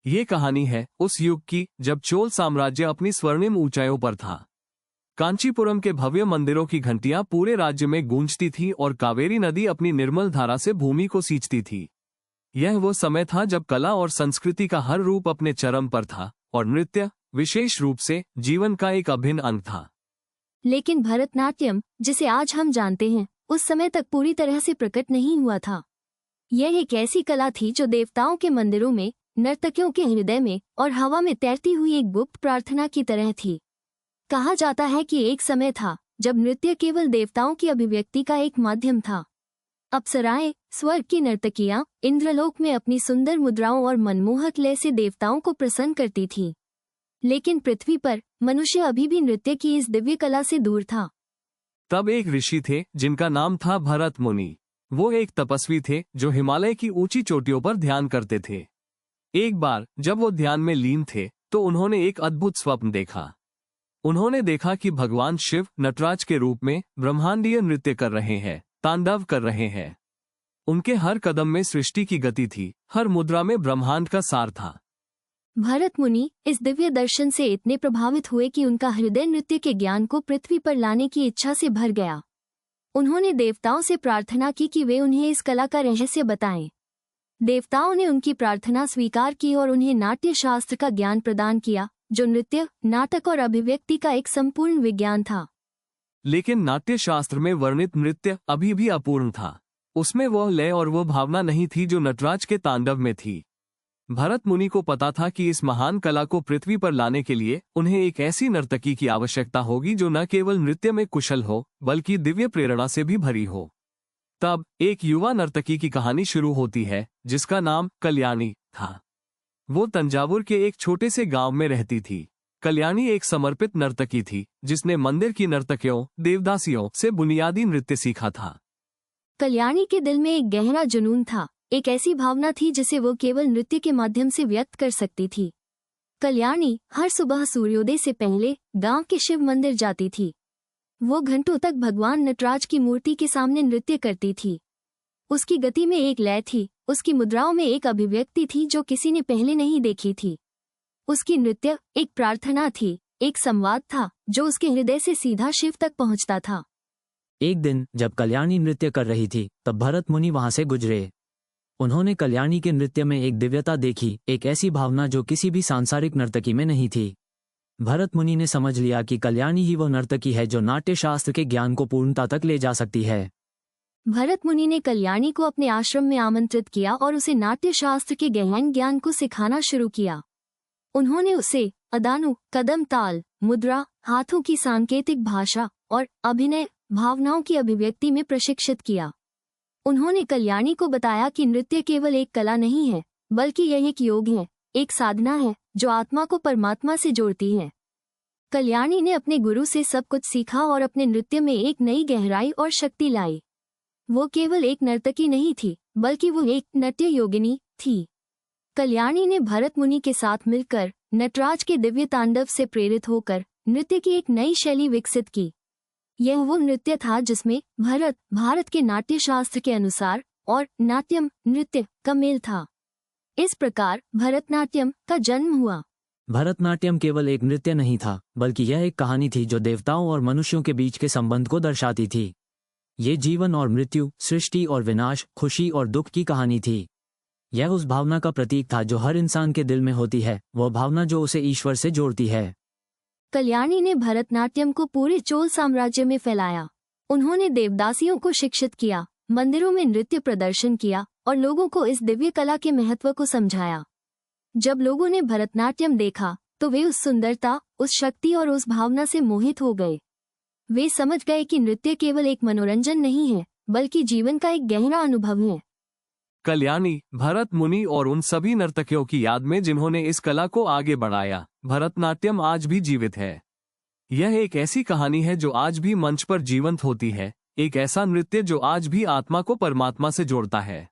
ये कहानी है उस युग की जब चोल साम्राज्य अपनी स्वर्णिम ऊंचाइयों पर था। कांचीपुरम के भव्य मंदिरों की घंटियां पूरे राज्य में गूंजती थी और कावेरी नदी अपनी निर्मल धारा से भूमि को सींचती थी। यह वो समय था जब कला और संस्कृति का हर रूप अपने चरम पर था और नृत्य विशेष रूप से जीवन का एक अभिन्न अंग था। लेकिन भरतनाट्यम, जिसे आज हम जानते हैं, उस समय तक पूरी तरह से प्रकट नहीं हुआ था। यह एक ऐसी कला थी जो देवताओं के मंदिरों में, नर्तकियों के हृदय में और हवा में तैरती हुई एक गुप्त प्रार्थना की तरह थी। कहा जाता है कि एक समय था जब नृत्य केवल देवताओं की अभिव्यक्ति का एक माध्यम था। अप्सराएं, स्वर्ग की नर्तकियां, इंद्रलोक में अपनी सुंदर मुद्राओं और मनमोहक लय से देवताओं को प्रसन्न करती थीं। लेकिन पृथ्वी पर मनुष्य अभी भी नृत्य की इस दिव्य कला से दूर था। तब एक ऋषि थे जिनका नाम था भरत मुनि। वो एक तपस्वी थे जो हिमालय की ऊंची चोटियों पर ध्यान करते थे। एक बार जब वो ध्यान में लीन थे तो उन्होंने एक अद्भुत स्वप्न देखा। उन्होंने देखा कि भगवान शिव नटराज के रूप में ब्रह्मांडीय नृत्य कर रहे हैं, तांडव कर रहे हैं। उनके हर कदम में सृष्टि की गति थी, हर मुद्रा में ब्रह्मांड का सार था। भरत मुनि इस दिव्य दर्शन से इतने प्रभावित हुए कि उनका हृदय नृत्य के ज्ञान को पृथ्वी पर लाने की इच्छा से भर गया। उन्होंने देवताओं से प्रार्थना की कि वे उन्हें इस कला का रहस्य बताएं। देवताओं ने उनकी प्रार्थना स्वीकार की और उन्हें नाट्य शास्त्र का ज्ञान प्रदान किया, जो नृत्य, नाटक और अभिव्यक्ति का एक संपूर्ण विज्ञान था। लेकिन नाट्य शास्त्र में वर्णित नृत्य अभी भी अपूर्ण था। उसमें वह लय और वो भावना नहीं थी जो नटराज के तांडव में थी। भरत मुनि को पता था कि इस महान कला को पृथ्वी पर लाने के लिए उन्हें एक ऐसी नर्तकी की आवश्यकता होगी जो न केवल नृत्य में कुशल हो बल्कि दिव्य प्रेरणा से भी भरी हो। तब एक युवा नर्तकी की कहानी शुरू होती है जिसका नाम कल्याणी था। वो तंजावुर के एक छोटे से गांव में रहती थी। कल्याणी एक समर्पित नर्तकी थी जिसने मंदिर की नर्तकियों, देवदासियों से बुनियादी नृत्य सीखा था। कल्याणी के दिल में एक गहरा जुनून था, एक ऐसी भावना थी जिसे वो केवल नृत्य के माध्यम से व्यक्त कर सकती थी। कल्याणी हर सुबह सूर्योदय से पहले गांव के शिव मंदिर जाती थी। वो घंटों तक भगवान नटराज की मूर्ति के सामने नृत्य करती थी। उसकी गति में एक लय थी, उसकी मुद्राओं में एक अभिव्यक्ति थी जो किसी ने पहले नहीं देखी थी। उसकी नृत्य एक प्रार्थना थी, एक संवाद था जो उसके हृदय से सीधा शिव तक पहुंचता था। एक दिन जब कल्याणी नृत्य कर रही थी तब भरत मुनि वहां से गुजरे। उन्होंने कल्याणी के नृत्य में एक दिव्यता देखी, एक ऐसी भावना जो किसी भी सांसारिक नर्तकी में नहीं थी। भरत मुनि ने समझ लिया कि कल्याणी ही वो नर्तकी है जो नाट्य शास्त्र के ज्ञान को पूर्णता तक ले जा सकती है। भरत मुनि ने कल्याणी को अपने आश्रम में आमंत्रित किया और उसे नाट्य शास्त्र के गहन ज्ञान को सिखाना शुरू किया। उन्होंने उसे अदानु, कदम ताल, मुद्रा, हाथों की सांकेतिक भाषा और अभिनय, भावनाओं की अभिव्यक्ति में प्रशिक्षित किया। उन्होंने कल्याणी को बताया कि नृत्य केवल एक कला नहीं है, बल्कि यह एक योग है, एक साधना है जो आत्मा को परमात्मा से जोड़ती है। कल्याणी ने अपने गुरु से सब कुछ सीखा और अपने नृत्य में एक नई गहराई और शक्ति लाई। वो केवल एक नर्तकी नहीं थी, बल्कि वो एक नृत्य योगिनी थी। कल्याणी ने भरत मुनि के साथ मिलकर नटराज के दिव्य तांडव से प्रेरित होकर नृत्य की एक नई शैली विकसित की। यह वो नृत्य था जिसमें भारत के नाट्य शास्त्र के अनुसार और नाट्यम, नृत्य का मेल था। इस प्रकार भरतनाट्यम का जन्म हुआ। भरतनाट्यम केवल एक नृत्य नहीं था, बल्कि यह एक कहानी थी जो देवताओं और मनुष्यों के बीच के संबंध को दर्शाती थी। ये जीवन और मृत्यु, सृष्टि और विनाश, खुशी और दुख की कहानी थी। यह उस भावना का प्रतीक था जो हर इंसान के दिल में होती है, वह भावना जो उसे ईश्वर से जोड़ती है। कल्याणी ने भरतनाट्यम को पूरे चोल साम्राज्य में फैलाया। उन्होंने देवदासियों को शिक्षित किया, मंदिरों में नृत्य प्रदर्शन किया और लोगों को इस दिव्य कला के महत्व को समझाया। जब लोगों ने भरतनाट्यम देखा तो वे उस सुंदरता, उस शक्ति और उस भावना से मोहित हो गए। वे समझ गए कि नृत्य केवल एक मनोरंजन नहीं है, बल्कि जीवन का एक गहरा अनुभव है। कल्याणी, भरत मुनि और उन सभी नर्तकियों की याद में जिन्होंने इस कला को आगे बढ़ाया, भरतनाट्यम आज भी जीवित है। यह एक ऐसी कहानी है जो आज भी मंच पर जीवंत होती है, एक ऐसा नृत्य जो आज भी आत्मा को परमात्मा से जोड़ता है।